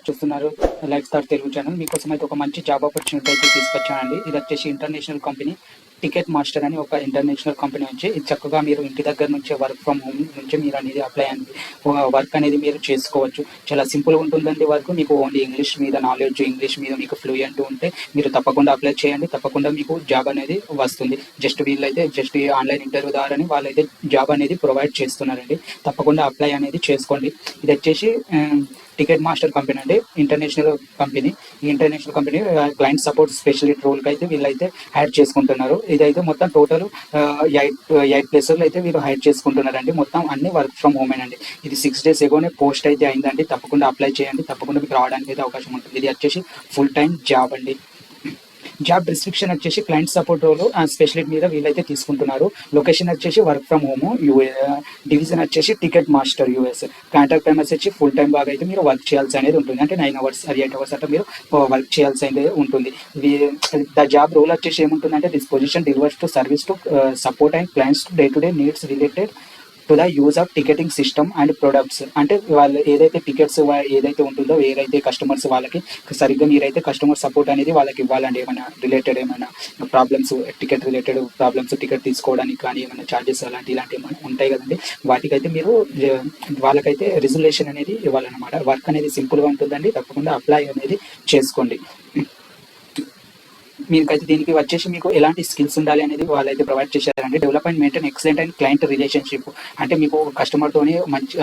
చూస్తున్నారు life star Telugu channel. మీకోసం అయితే ఒక మంచి జాబ్ ఆపర్చునిటీ అయితే తీసుకొచ్చానండి. ఇది వచ్చేసి ఇంటర్నేషనల్ కంపెనీ టికెట్ మాస్టర్ అని ఒక ఇంటర్నేషనల్ కంపెనీ నుంచి. ఇది చక్కగా మీరు ఇంటి దగ్గర నుంచే వర్క్ ఫ్రమ్ హోమ్ నుంచి మీరు అనేది అప్లై అనేది వర్క్ అనేది మీరు చేసుకోవచ్చు. చాలా సింపుల్గా ఉంటుందండి వర్క్. మీకు ఓన్లీ ఇంగ్లీష్ మీద నాలెడ్జ్, ఇంగ్లీష్ మీద మీకు ఫ్లూయెంట్ ఉంటే మీరు తప్పకుండా అప్లై చేయండి. తప్పకుండా మీకు జాబ్ అనేది వస్తుంది. వీళ్ళైతే జస్ట్ ఆన్లైన్ ఇంటర్వ్యూ ద్వారానే వాళ్ళైతే జాబ్ అనేది ప్రొవైడ్ చేస్తున్నారండి. తప్పకుండా అప్లై అనేది చేసుకోండి. ఇది వచ్చేసి టికెట్ మాస్టర్ కంపెనీ అండి, ఇంటర్నేషనల్ కంపెనీ. ఈ international company client support specialist రోల్కి అయితే వీళ్ళైతే హైర్ చేసుకుంటున్నారు. ఇదైతే మొత్తం టోటల్ 8 ప్లేసులు అయితే వీళ్ళు హైర్ చేసుకుంటున్నారండి. మొత్తం అన్ని వర్క్ ఫ్రమ్ హోమ్ అండి. ఇది 6 days ఎగోనే పోస్ట్ అయితే అయిందండి. తప్పకుండా అప్లై చేయండి. తప్పకుండా మీకు రావడానికి అయితే అవకాశం ఉంటుంది. ఇది వచ్చేసి ఫుల్ టైం జాబ్ అండి. జాబ్ డిస్క్రిప్షన్ వచ్చేసి క్లయింట్ సపోర్ట్ రోల్ స్పెషలిస్ట్ మీద వీళ్ళైతే తీసుకుంటున్నారు. లొకేషన్ వచ్చేసి వర్క్ ఫ్రమ్ హోమ్, డివిజన్ వచ్చేసి ticket master US. Contract time వచ్చేసి ఫుల్ టైం బాగా అయితే మీరు వర్క్ చేయాల్సి అనేది ఉంటుంది. అంటే 9 hours 8 hours అట్లా మీరు వర్క్ చేయాల్సి అనేది ఉంటుంది. ద జాబ్ రోల్ వచ్చేసి ఏముంటుందంటే this position delivers to service to support and clients day to day needs related to the use of ticketing system and products. అంటే వాళ్ళు ఏదైతే టికెట్స్ ఏదైతే ఉంటుందో ఏదైతే కస్టమర్స్ వాళ్ళకి సరిగ్గా మీరైతే కస్టమర్ సపోర్ట్ అనేది వాళ్ళకి ఇవ్వాలండి. ఏమైనా రిలేటెడ్ ఏమైనా problems, ticket related problems, ticket తీసుకోవడానికి కానీ ఏమైనా ఛార్జెస్ ఇలాంటివి ఏమైనా ఉంటాయి కదండి. వాటికైతే మీరు వాళ్ళకైతే రిజల్యూషన్ అనేది ఇవ్వాలన్నమాట. వర్క్ అనేది సింపుల్గా ఉంటుందండి. తప్పకుండా అప్లై అనేది చేసుకోండి. మీకైతే దీనికి వచ్చేసి మీకు ఎలాంటి స్కిల్స్ ఉండాలి అనేది వాళ్ళైతే ప్రొవైడ్ చేశారండి. Development maintain excellent and client relationship. అంటే మీకు కస్టమర్తోని మంచి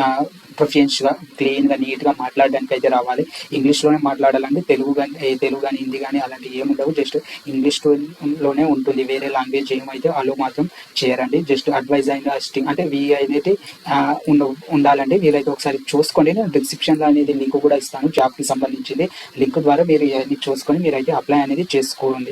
ప్రొఫిషియన్స్గా, క్లీన్గా, నీట్గా మాట్లాడడానికి అయితే రావాలి. ఇంగ్లీష్లోనే మాట్లాడాలండి. తెలుగు కానీ హిందీ కానీ అలాంటివి ఏముండవు. జస్ట్ ఇంగ్లీష్లోనే ఉంటుంది. వేరే లాంగ్వేజ్ ఏమైతే వాళ్ళు మాత్రం చేయరండి. జస్ట్ అడ్వైజ్ అండ్ అసిస్టింగ్ అంటే అనేది ఉండాలండి. వీళ్ళైతే ఒకసారి చూసుకోండి. నేను డిస్క్రిప్షన్లో అనేది లింక్ కూడా ఇస్తాను, జాబ్కి సంబంధించింది. లింక్ ద్వారా మీరు ఇవన్నీ చూసుకొని మీరైతే అప్లై అనేది చేసుకోండి.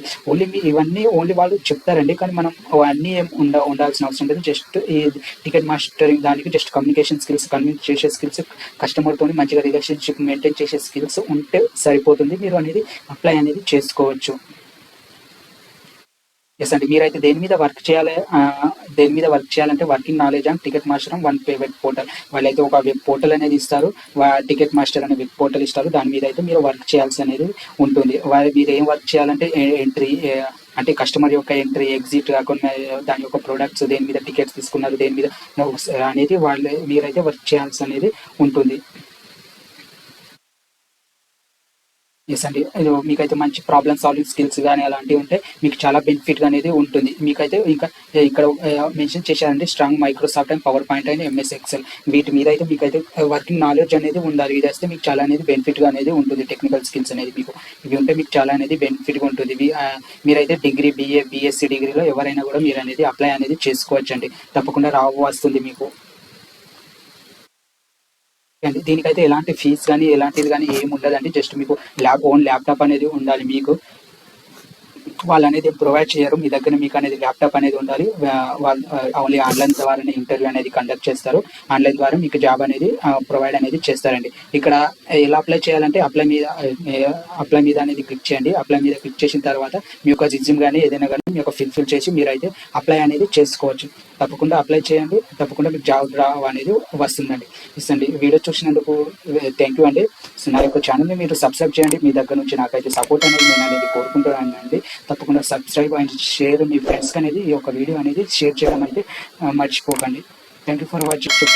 ఇవన్నీ ఓన్లీ వాళ్ళు చెప్తారండి, కానీ మనం అవన్నీ ఏం ఉండాల్సిన అవసరం లేదు. జస్ట్ ఈ టికెట్ మాస్టరింగ్ దానికి జస్ట్ కమ్యూనికేషన్ స్కిల్స్, కన్విన్స్ చేసే స్కిల్స్, కస్టమర్తో మంచిగా రిలేషన్షిప్ మెయింటైన్ చేసే స్కిల్స్ ఉంటే సరిపోతుంది. మీరు అనేది అప్లై అనేది చేసుకోవచ్చు. ఎస్ అండి. మీరైతే దేని మీద వర్క్ చేయాలంటే working knowledge and ticket master one web portal. వాళ్ళైతే ఒక వెబ్ పోర్టల్ అనేది ఇస్తారు. టికెట్ మాస్టర్ అనే వెబ్ పోర్టల్ ఇస్తారు. దాని మీద అయితే మీరు వర్క్ చేయాల్సి అనేది ఉంటుంది. మీరు ఏం వర్క్ చేయాలంటే ఎంట్రీ, అంటే కస్టమర్ యొక్క ఎంట్రీ, ఎగ్జిట్ కాకుండా దాని యొక్క ప్రొడక్ట్స్, దేని మీద టికెట్స్ తీసుకున్నారు, దేని మీద అనేది మీరైతే వర్క్ చేయాల్సి అనేది ఉంటుంది. ఎస్ అండి. మీకైతే మంచి ప్రాబ్లమ్ సాల్వింగ్ స్కిల్స్ కానీ అలాంటివి ఉంటే మీకు చాలా బెనిఫిట్ అనేది ఉంటుంది. మీకైతే ఇంకా ఇక్కడ మెన్షన్ చేశారంటే strong Microsoft and power point and MS Excel. వీటి మీద అయితే మీకైతే వర్కింగ్ నాలెడ్జ్ అనేది ఉండాలి. ఇది వస్తే మీకు చాలా అనేది బెనిఫిట్గా అనేది ఉంటుంది. టెక్నికల్ స్కిల్స్ అనేది మీకు ఇవి ఉంటే మీకు చాలా అనేది బెనిఫిట్గా ఉంటుంది. మీరైతే డిగ్రీ, బిఎస్సి డిగ్రీలో ఎవరైనా కూడా మీరు అనేది అప్లై అనేది చేసుకోవచ్చు అండి. తప్పకుండా వస్తుంది మీకు. దీనికైతే ఎలాంటి ఫీజ్ కానీ ఎలాంటిది కానీ ఏమి ఉండదండి. జస్ట్ మీకు ఓన్ ల్యాప్టాప్ అనేది ఉండాలి. మీకు వాళ్ళు అనేది ప్రొవైడ్ చేయరు. మీ దగ్గర మీకు అనేది ల్యాప్టాప్ అనేది ఉండాలి. వాళ్ళు ఓన్లీ ఆన్లైన్ ద్వారానే ఇంటర్వ్యూ అనేది కండక్ట్ చేస్తారు. ఆన్లైన్ ద్వారా మీకు జాబ్ అనేది ప్రొవైడ్ అనేది చేస్తారండి. ఇక్కడ ఎలా అప్లై చేయాలంటే అప్లై మీద అనేది క్లిక్ చేయండి. అప్లై మీద క్లిక్ చేసిన తర్వాత మీ యొక్క రిజ్యూమ్ కానీ ఏదైనా కానీ మీ యొక్క ఫిల్ చేసి మీరైతే అప్లై అనేది చేసుకోవచ్చు. తప్పకుండా అప్లై చేయండి. తప్పకుండా మీకు జాబ్ అనేది వస్తుందండి. ఇస్తండి. వీడియో చూసినందుకు థ్యాంక్ యూ అండి. నా యొక్క ఛానల్ని మీరు సబ్స్క్రైబ్ చేయండి. మీ దగ్గర నుంచి నాకైతే సపోర్ట్ అనేది నేను అనేది కోరుకుంటున్నానండి. తప్పకుండా సబ్స్క్రైబ్ అండ్ షేర్ మీ ఫ్రెండ్స్కి అనేది ఈ యొక్క వీడియో అనేది షేర్ చేయడం అయితే మర్చిపోకండి. Thank you for watching.